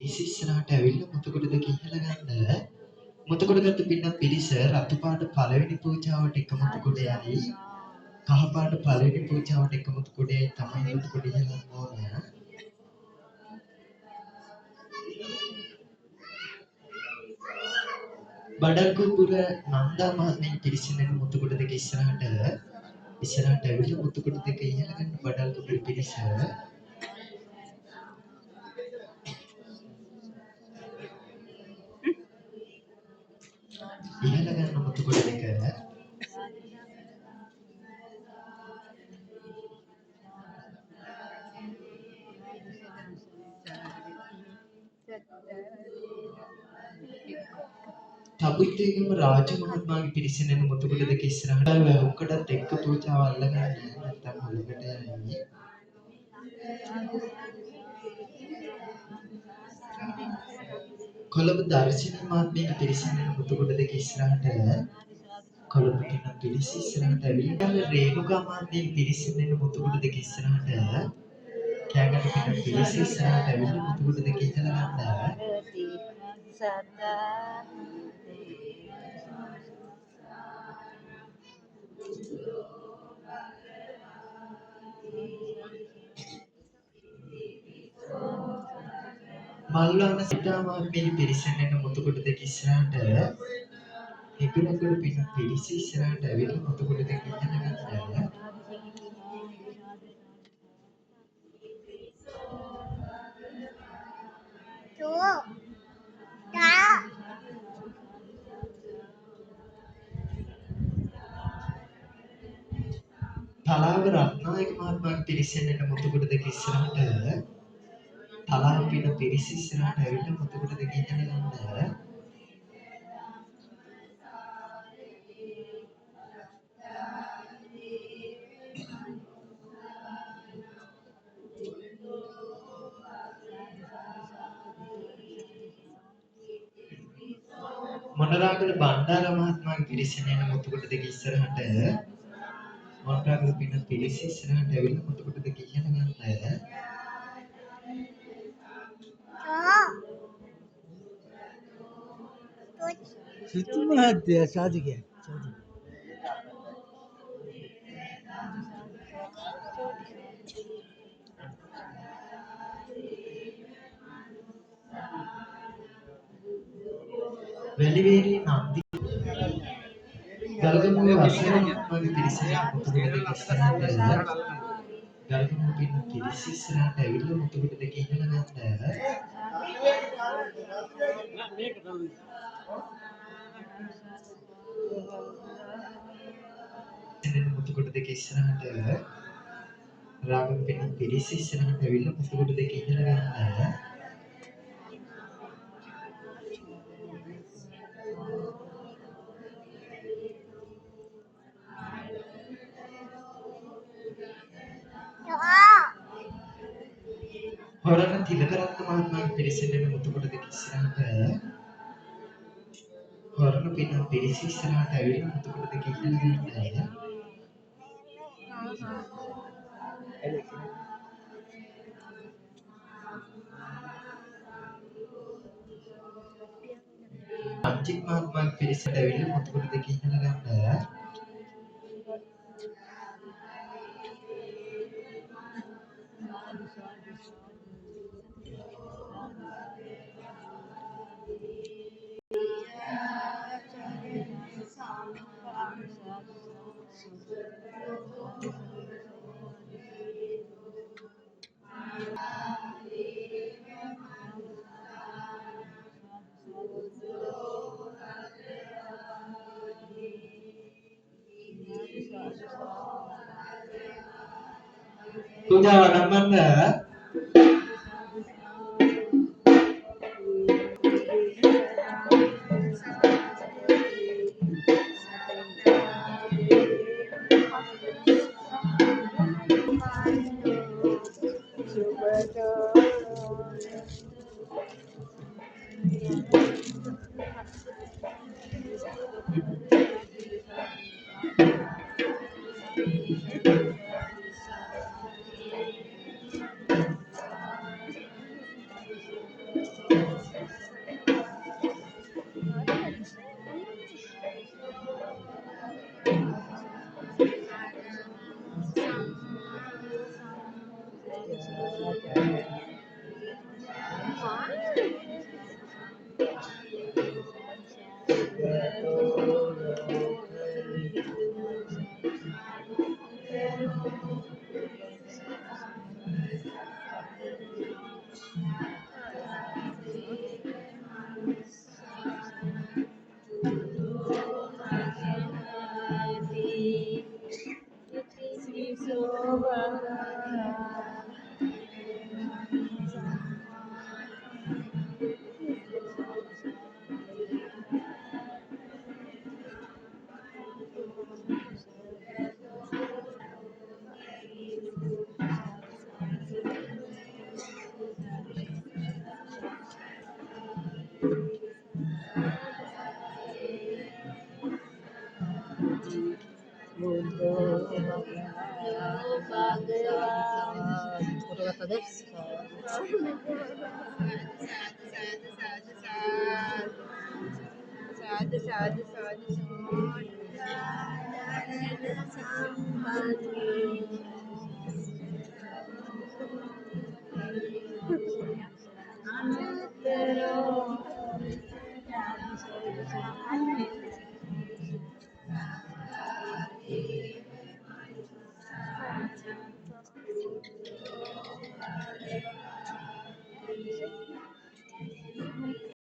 ඉස්සරහට ඇවිල්ලා මුතුකුඩ දෙක ඉහළ ගන්න. මුතුකුඩ ගත්ත පින්න පිරිස රතු පාට පළවෙනි පූජාවට එක මුතුකුඩයයි කහ පාට පළවෙනි පූජාවට එක මුතුකුඩයයි තමයි මුතුකුඩ ඉහළම ඕනේ. බඩල්කුපුර නන්දා මහත්මිය පිරිසින මුතුකුඩ දෙක ඉස්සරහට ඇවිල්ලා මුතුකුඩ දෙක ඉහළ ගන්න බඩල්කුපුර පිරිස ඉහළ ගන්න මුතුකුඩ දෙක තබුත්තේගම රාජ මහත්මයාගේ පිරිසින මුතුකුඩ දෙක ඉස්සරහට ඔක්කොටත් එක්ක පූජාව අල්ලගන්න නැත්නම් හොලකට යන්නේ කොළඹ දර්ශනී මහත්මියගේ පිරිසින මුතුකුඩ දෙක ඉස්සරහට කොළඹ කියන පිරිස ඉස්සරහට ඇවිල්ලා රේණුකා මහත්මියගේ පිරිසින මුතුකුඩ දෙක ඉස්සරහට කෑගන්න කියන පිරිස ඉස්සරහට ඇවිල්ලා මුතුකුඩ දෙක ඉහළ ගන්න මල්වන්න සිතා මහත්මියගේ පිරිසින මුතුකුඩ දෙක ඉස්සරහට හිඟුරංගොඩ පින පිරිස ඉස්සරහට ඇවිල්ලා මුතුකුඩ දෙක ඉහළ ගන්න තලාව රත්නායක මහත්මයාගේ පිරිසින මුතුකුඩ දෙක ඉස්සරහට තලාව පින පිරිස ඉස්සරහට ඇවිල්ලා මුතුකුඩ දෙක ඉහළ ගන්න මොනරාගල බණ්ඩාර මහත්මයාගේ පිරිසින මුතුකුඩ දෙක ඉස්සරහට මොනරාගල පින පිරිස ඉස්සරහට ඇවිල්ලා මුතුකුඩ දෙක ඉහළ ගන්න සිතු මහත්තයා සාධකයන් වැලිවේරී නන්දි ගල්ගමුවේ වසර මහත්මයාගේ පිරිසින මුතුකුඩ දෙක ඉස්සරහට ගල්ගමුවේ පින පිරිස ඉස්සරහට ඇවිල්ලා මුතුකුඩ දෙක ඉහළ ගන්න මුතුකුඩ දෙක ඉස්සරහට රාගම් පින පිරිස ඉස්සරහට ඇවිල්ලා මුතුකුඩ දෙක ඉහළ ගන්න හොරණ තිලකරත්න මහත්මයාගේ පිරිසින මුතුකුඩ දෙක ඉස්සරහට හොරණ පින පිරිස ඉස්සරහට ඇවිල්ලා මුතුකුඩ දෙක ඉහළ ගන්න අංචික් මහත්මයාගේ පිරිසට ඇවිල්ලා මුතුකුඩ දෙක ඉහළ ගන්න පූජාව ආරම්භ